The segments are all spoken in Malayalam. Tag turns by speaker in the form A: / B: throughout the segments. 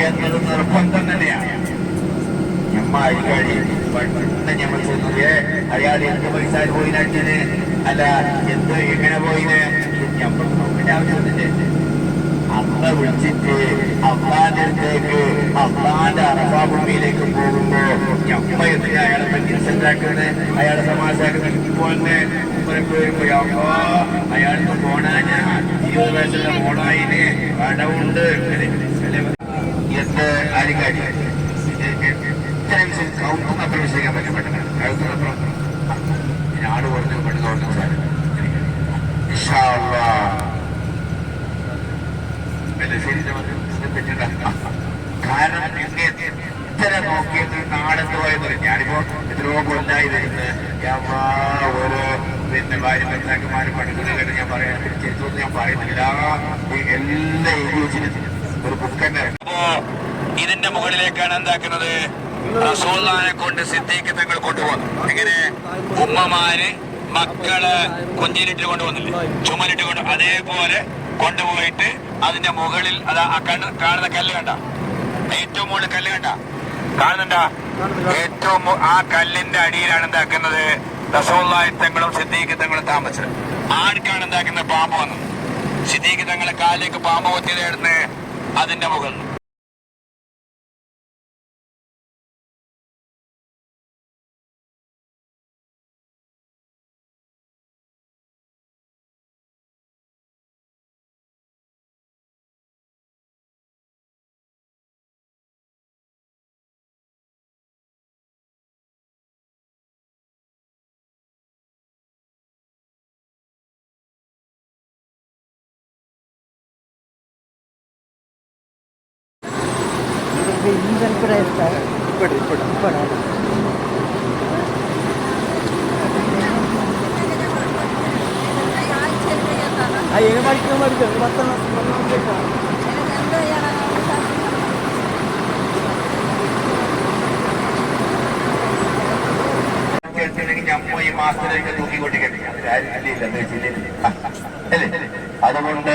A: എന്നത് നിർബന്ധം തന്നെയാണ്. ഞമ്മ അഴികാഴി പെട്ടെന്ന് ഞമ്മൾ ചോദിക്കേ അയാൾ എന്ത് പൈസ പോയിനട്ടിന് അല്ല എന്ത് എങ്ങനെ പോയിന് ഞമ്മൾക്ക് നോക്കേണ്ട ആവശ്യമൊന്നുമില്ലേ. അമ്മ വിളിച്ചിട്ട് അള്ളാന്റെ അടുത്തേക്ക് അള്ളാന്റെ അറഫാ ഭൂമിയിലേക്ക് പോകുമ്പോ ഞമ്മ എന്തിനാ അയാളെ പറ്റിണ്ടാക്കുന്നത്, അയാളെ സമാസാക്കുന്നത് ഇതുപോലെ വരുമ്പോ അയാൾക്ക് പോണാഞ്ഞ 20 വയസ്സുള്ള പോണായിന് കടവുണ്ട് എന്ത് ആലിക്കാരി കൗത്തുന്നപ്പുറം വിശ്വസിക്കാൻ പറ്റപ്പെട്ട കഴുത്തുന്നപ്പുറം ആട് കൊടുത്ത് പെണ്ണുതോട്ടം സാധനം കാരണം എത്ര നോക്കിയത് നാടെന്ന് പറയുന്നത്. ഞാനിപ്പോ എത്രയോ കൊല്ലായി വരുന്നത് ഒരു പിന്നെ ഭാര്യ ഭർത്താക്കന്മാരും പഠിക്കുന്നത് കേട്ട് ഞാൻ പറയാൻ തിരിച്ചൊന്നും ഞാൻ പറയുന്നില്ല. എല്ലാ ഏരിയസിനും ഒരു ബുക്ക് തന്നെ. അപ്പോ ഇതിന്റെ മുകളിലേക്കാണ് എന്താക്കുന്നത്, റസൂലുള്ളാഹിനെ കൊണ്ട് സിദ്ദീഖ് തങ്ങൾ കൊണ്ടുപോകുന്നു. എങ്ങനെ ഉമ്മമാര് മക്കള് കുഞ്ഞിലിട്ട് കൊണ്ടുപോകുന്നില്ലേ, ചുമലിട്ട് കൊണ്ട് അതേപോലെ കൊണ്ടുപോയിട്ട് അതിന്റെ മുകളിൽ അത് കാണുന്ന കല്ല് കണ്ട, ഏറ്റവും മുകളിൽ കല്ല് കണ്ട കാണുന്നുണ്ട, ഏറ്റവും ആ കല്ലിന്റെ അടിയിലാണ് എന്താക്കുന്നത് റസൂലുള്ളാഹി തങ്ങളും സിദ്ദീഖ് തങ്ങളും താമസിച്ചത്. ആർക്കാണ് എന്താക്കുന്നത് പാമ്പ് വന്നത്, സിദ്ദീഖ് തങ്ങളെ കാലിലേക്ക് പാമ്പ് കൊത്തിയതായിരുന്നു അതിന്റെ മുകളിൽ. ഞമ്മ ഈ മാസത്തിലേക്ക് തൂക്കിക്കൊണ്ടിരിക്കട്ടെ അതുകൊണ്ട്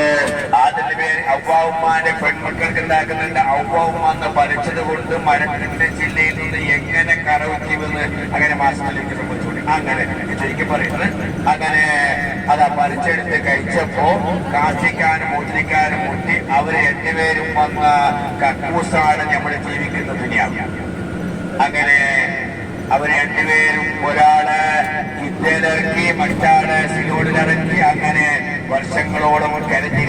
A: അതിന്റെ പേര് ഔവ്വാവുമ്മാന്റെ പെൺമക്കൾക്ക് ഉണ്ടാക്കുന്നുണ്ട്. ഔവ്വാവുമ്മ എന്ന് പഠിച്ചത് കൊണ്ട് മരത്തിന്റെ ജില്ലയിൽ നിന്ന് എങ്ങനെ കറവുത്തിവെന്ന് അങ്ങനെ മാസത്തിലേക്ക് സംബന്ധിച്ചു. അങ്ങനെ ശരിക്കും പറയുന്നത് അങ്ങനെ അതാ പറിച്ചെടുത്ത് കഴിച്ചപ്പോ കാശിക്കാനും മുദ്രിക്കാനും മുട്ടി അവര് രണ്ടുപേരും വന്ന കക്കൂസാണ് നമ്മൾ ജീവിക്കുന്ന ദുനിയാവ്. അങ്ങനെ അവര് രണ്ടുപേരും ഒരാള് ഇന്ത്യയിലിറക്കി മറ്റാള് സിലോണിലിറക്കി അങ്ങനെ വർഷങ്ങളോളം കരഞ്ഞ്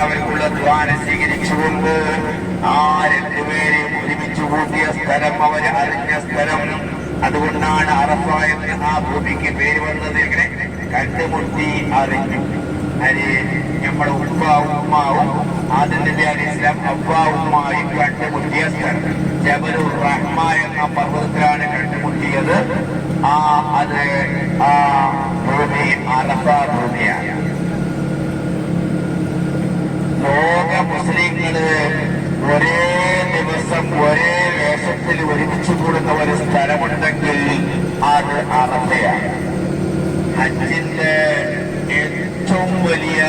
A: അവർക്കുള്ള ദ്വാര സ്വീകരിച്ചുകൊണ്ട് ആ രണ്ടുപേരെയും ഒരുമിച്ച് കൂട്ടിയ സ്ഥലം അവര് അറിഞ്ഞ സ്ഥലം. അതുകൊണ്ടാണ് അറഫ എന്ന് ആ ഭൂമിക്ക് പേര് വന്നത്. ഇങ്ങനെ കണ്ടുമുട്ടി അറിഞ്ഞു. അരി നമ്മുടെ ഉമ്മാവും ആദം നബി അലൈഹി സ്വലാം അവ്വാവുമായും കണ്ടുമുട്ടിയ സ്ഥലം ജബലുർ റഹ്മ എന്ന പർവ്വതത്തിലാണ് കണ്ടുമുട്ടിയത്. അത് ആ ഭൂമി അറഫ ഭൂമിയാണ്. ലോക മുസ്ലിങ്ങള് ഒരേ ദിവസം ഒരേ വേഷത്തിൽ ഒരുമിച്ച് കൂടുന്ന ഒരു സ്ഥലമുണ്ടെങ്കിൽ അത് അറഫയാണ്. ഹജ്ജിന്റെ ഏറ്റവും വലിയ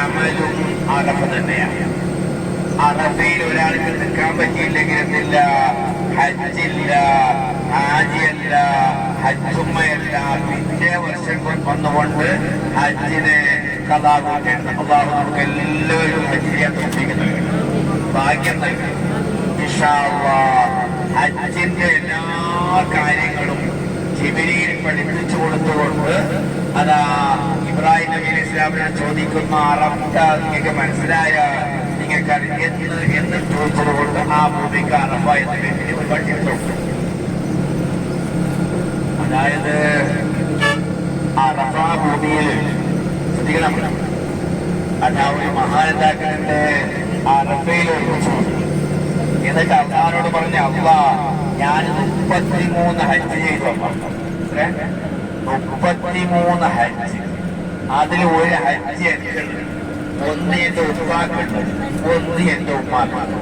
A: അമലും അറഫ തന്നെയാണ്. അറഫയിൽ ഒരാൾക്ക് നിൽക്കാൻ പറ്റിയില്ലെങ്കിൽ എന്തില്ല, ഹജ്ജില്ല, ഹാജിയല്ല, ഹജ്ജുമ്മയല്ല. പിറ്റേ വർഷം വന്നുകൊണ്ട് ഹജ്ജിനെ കഥാകൂട്ടേണ്ട അല്ലാഹു നമുക്ക് എല്ലാവരും ഹജ്ജ് ചെയ്യാൻ തോന്നിക്കുന്നത് ഭാഗ്യം നൽകി. ഇൻഷാ അല്ലാഹ് ഹജ്ജിന്റെ എല്ലാ കാര്യങ്ങളും ജിബ്രീൽ പഠിപ്പിച്ചു കൊടുത്തുകൊണ്ട് അതാ ഇബ്രാഹിം നബി അലൈഹി സ്വലാമിനെ ചോദിക്കുന്ന അറഫ നിങ്ങൾക്ക് മനസ്സിലായ നിങ്ങൾക്ക് എന്ന് ചോദിച്ചത് കൊണ്ട് ആ ഭൂമിക്ക് അറഫ എന്ന പേരിൽ ഒരു പഠിച്ചു. അതായത് അറഫ ഭൂമിയിൽ ശ്രദ്ധിക്കണം. അതാ ഒരു മഹാനെന്താക്കുന്നുണ്ട്, അറഫയിൽ ഒരുമിച്ചു. എന്നിട്ട് അള്ളാഹുവിനോട് പറഞ്ഞ അള്ളാഹ് ഞാൻ 33 ഹജ്ജ് ചെയ്തു. 33 ഹജ്ജ്. അതിൽ ഒരു ഹജ്ജ് എനിക്കുണ്ട്, ഒന്ന് എന്റെ ഉപ്പാക്കുണ്ട്, ഒന്ന് എന്റെ ഉമ്മാക്കുണ്ട്.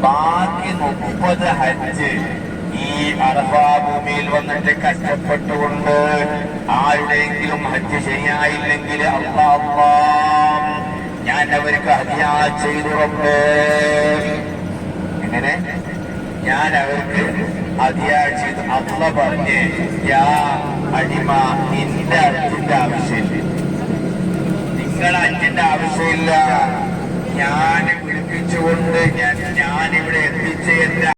A: ബാക്കി 30 ഹജ്ജ് ഈ അറഫാ ഭൂമിയിൽ വന്നിട്ട് കഷ്ടപ്പെട്ടുകൊണ്ട് ആരുടെയെങ്കിലും ഹജ്ജ് ശരിയായില്ലെങ്കിൽ അല്ലാഹ് ഞാൻ അവർക്ക് ഹദിയ ചെയ്തു റബ്ബേ. എങ്ങനെ? ഞാൻ അവർക്ക് ഹദിയ ചെയ്തു. അല്ലാഹ് പറഞ്ഞ് യാ അടിമ, നിന്റെ അച്ഛന്റെ ആവശ്യമില്ല, നിങ്ങളെ അച്ഛന്റെ ആവശ്യമില്ല. ഞാൻ വിളിപ്പിച്ചുകൊണ്ട് ഞാനിവിടെ എത്തിച്ച എന്റെ